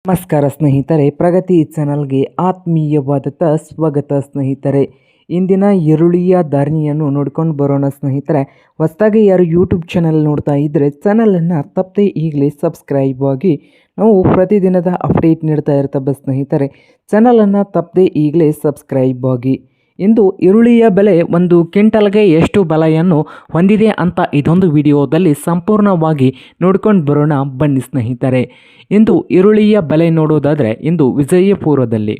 ನಮಸ್ಕಾರ ಸ್ನೇಹಿತರೆ, ಪ್ರಗತಿ ಚಾನಲ್ಗೆ ಆತ್ಮೀಯವಾದ ಸ್ವಾಗತ ಸ್ನೇಹಿತರೆ. ಇಂದಿನ ಈರುಳ್ಳಿಯ ಧಾರಣೆಯನ್ನು ನೋಡ್ಕೊಂಡು ಬರೋಣ ಸ್ನೇಹಿತರೆ. ಹೊಸದಾಗಿ ಯಾರು ಯೂಟ್ಯೂಬ್ ಚಾನಲ್ ನೋಡ್ತಾ ಇದ್ದರೆ ಚಾನಲನ್ನು ತಪ್ಪದೆ ಈಗಲೇ ಸಬ್ಸ್ಕ್ರೈಬ್ ಆಗಿ. ನಾವು ಪ್ರತಿದಿನದ ಅಪ್ಡೇಟ್ ನೀಡ್ತಾ ಇರ್ತವೆ ಸ್ನೇಹಿತರೆ. ಚಾನಲನ್ನು ತಪ್ಪದೆ ಈಗಲೇ ಸಬ್ಸ್ಕ್ರೈಬ್ ಆಗಿ. ಇಂದು ಈರುಳ್ಳಿಯ ಬೆಲೆ ಒಂದು ಕ್ವಿಂಟಲ್ಗೆ ಎಷ್ಟು ಬೆಲೆಯನ್ನು ಹೊಂದಿದೆ ಅಂತ ಇದೊಂದು ವಿಡಿಯೋದಲ್ಲಿ ಸಂಪೂರ್ಣವಾಗಿ ನೋಡ್ಕೊಂಡು ಬರೋಣ ಬನ್ನಿ ಸ್ನೇಹಿತರೆ. ಇಂದು ಈರುಳ್ಳಿಯ ಬೆಲೆ ನೋಡೋದಾದರೆ ಇಂದು ವಿಜಯಪುರದಲ್ಲಿ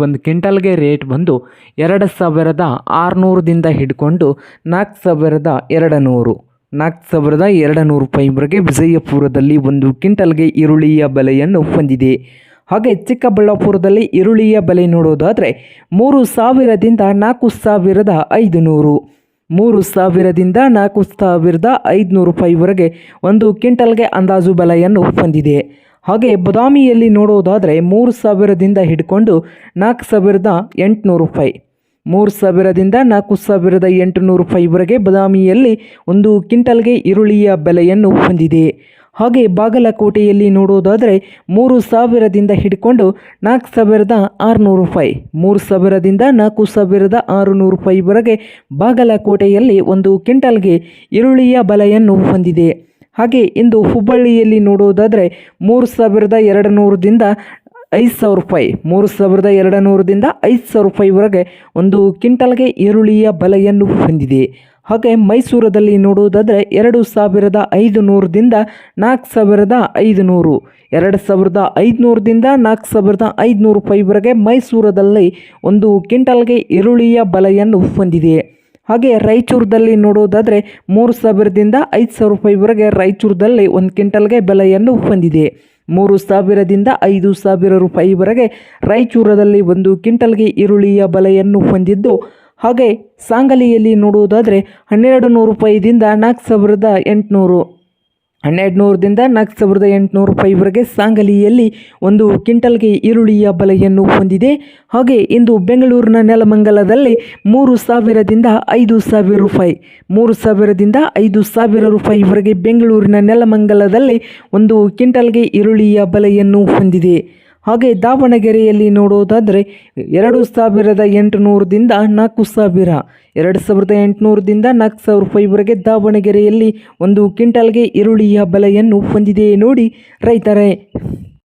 ಒಂದು ಕ್ವಿಂಟಲ್ಗೆ ರೇಟ್ ಬಂದು 2600ದಿಂದ ಹಿಡ್ಕೊಂಡು 4200 ರೂಪಾಯಿವರೆಗೆ ವಿಜಯಪುರದಲ್ಲಿ ಒಂದು ಕ್ವಿಂಟಲ್ಗೆ ಈರುಳ್ಳಿಯ ಬೆಲೆಯನ್ನು ಹೊಂದಿದೆ. ಹಾಗೆ ಚಿಕ್ಕಬಳ್ಳಾಪುರದಲ್ಲಿ ಈರುಳ್ಳಿಯ ಬೆಲೆ ನೋಡೋದಾದರೆ 3000ದಿಂದ 4500 3000ದಿಂದ 4500 ರೂಪಾಯಿವರೆಗೆ ಒಂದು ಕ್ವಿಂಟಲ್ಗೆ ಅಂದಾಜು ಬೆಲೆಯನ್ನು ಹೊಂದಿದೆ. ಹಾಗೆ ಬಾದಾಮಿಯಲ್ಲಿ ನೋಡೋದಾದರೆ 3000ದಿಂದ ಹಿಡ್ಕೊಂಡು 4800 ರೂಪಾಯಿ 3000ದಿಂದ 4800 ರೂಪಾಯಿವರೆಗೆ ಬಾದಾಮಿಯಲ್ಲಿ ಒಂದು ಕ್ವಿಂಟಲ್ಗೆ ಈರುಳ್ಳಿಯ ಬೆಲೆಯನ್ನು ಹೊಂದಿದೆ. ಹಾಗೆ ಬಾಗಲಕೋಟೆಯಲ್ಲಿ ನೋಡೋದಾದರೆ 3000ದಿಂದ ಹಿಡ್ಕೊಂಡು 4600 ರೂಪಾಯಿ 3000ದಿಂದ 4600 ರೂಪಾಯಿವರೆಗೆ ಬಾಗಲಕೋಟೆಯಲ್ಲಿ ಒಂದು ಕ್ವಿಂಟಲ್ಗೆ ಈರುಳ್ಳಿಯ ಬೆಲೆಯನ್ನು ಹೊಂದಿದೆ. ಹಾಗೆ ಇಂದು ಹುಬ್ಬಳ್ಳಿಯಲ್ಲಿ ನೋಡೋದಾದರೆ 3200ದಿಂದ 5000 ರೂಪಾಯಿ 3200ದಿಂದ 5000 ರೂಪಾಯಿವರೆಗೆ ಒಂದು ಕ್ವಿಂಟಲ್ಗೆ ಈರುಳ್ಳಿಯ ಬೆಲೆಯನ್ನು ಹೊಂದಿದೆ. ಹಾಗೆ ಮೈಸೂರದಲ್ಲಿ ನೋಡುವುದಾದರೆ 2500ದಿಂದ 4500 2500ದಿಂದ 4500 ರೂಪಾಯಿವರೆಗೆ ಮೈಸೂರದಲ್ಲಿ ಒಂದು ಕ್ವಿಂಟಲ್ಗೆ ಈರುಳ್ಳಿಯ ಬೆಲೆಯನ್ನು ಹೊಂದಿದೆ. ಹಾಗೆ ರಾಯಚೂರದಲ್ಲಿ ನೋಡೋದಾದರೆ 3000ದಿಂದ 5000 ರೂಪಾಯಿವರೆಗೆ ರಾಯಚೂರದಲ್ಲಿ ಒಂದು ಕ್ವಿಂಟಲ್ಗೆ ಬೆಲೆಯನ್ನು ಹೊಂದಿದೆ. 3000ದಿಂದ 5000 ರೂಪಾಯಿವರೆಗೆ ರಾಯಚೂರದಲ್ಲಿ ಒಂದು ಕ್ವಿಂಟಲ್ಗೆ ಈರುಳ್ಳಿಯ ಬೆಲೆಯನ್ನು ಹೊಂದಿದ್ದು. ಹಾಗೆ ಸಾಂಗಲಿಯಲ್ಲಿ ನೋಡುವುದಾದರೆ 1200 ರೂಪಾಯಿದಿಂದ 4800 1200ದಿಂದ 4800 ರೂಪಾಯಿವರೆಗೆ ಸಾಂಗಲಿಯಲ್ಲಿ ಒಂದು ಕ್ವಿಂಟಲ್ಗೆ ಈರುಳ್ಳಿಯ ಬೆಲೆಯನ್ನು ಹೊಂದಿದೆ. ಹಾಗೆ ಇಂದು ಬೆಂಗಳೂರಿನ ನೆಲಮಂಗಲದಲ್ಲಿ 3000ದಿಂದ 5000 ರೂಪಾಯಿ 3000ದಿಂದ 5000 ರೂಪಾಯಿವರೆಗೆ ಬೆಂಗಳೂರಿನ ನೆಲಮಂಗಲದಲ್ಲಿ ಒಂದು ಕ್ವಿಂಟಲ್ಗೆ ಈರುಳ್ಳಿಯ ಬೆಲೆಯನ್ನು ಹೊಂದಿದೆ. ಹಾಗೆ ದಾವಣಗೆರೆಯಲ್ಲಿ ನೋಡೋದಾದರೆ 2800ದಿಂದ 4000 2800ದಿಂದ 4000 ರೂಪಾಯಿವರೆಗೆ ದಾವಣಗೆರೆಯಲ್ಲಿ ಒಂದು ಕ್ವಿಂಟಲ್ಗೆ ಈರುಳ್ಳಿಯ ಬೆಲೆಯನ್ನು ಹೊಂದಿದೆ ನೋಡಿ ರೈತರೇ.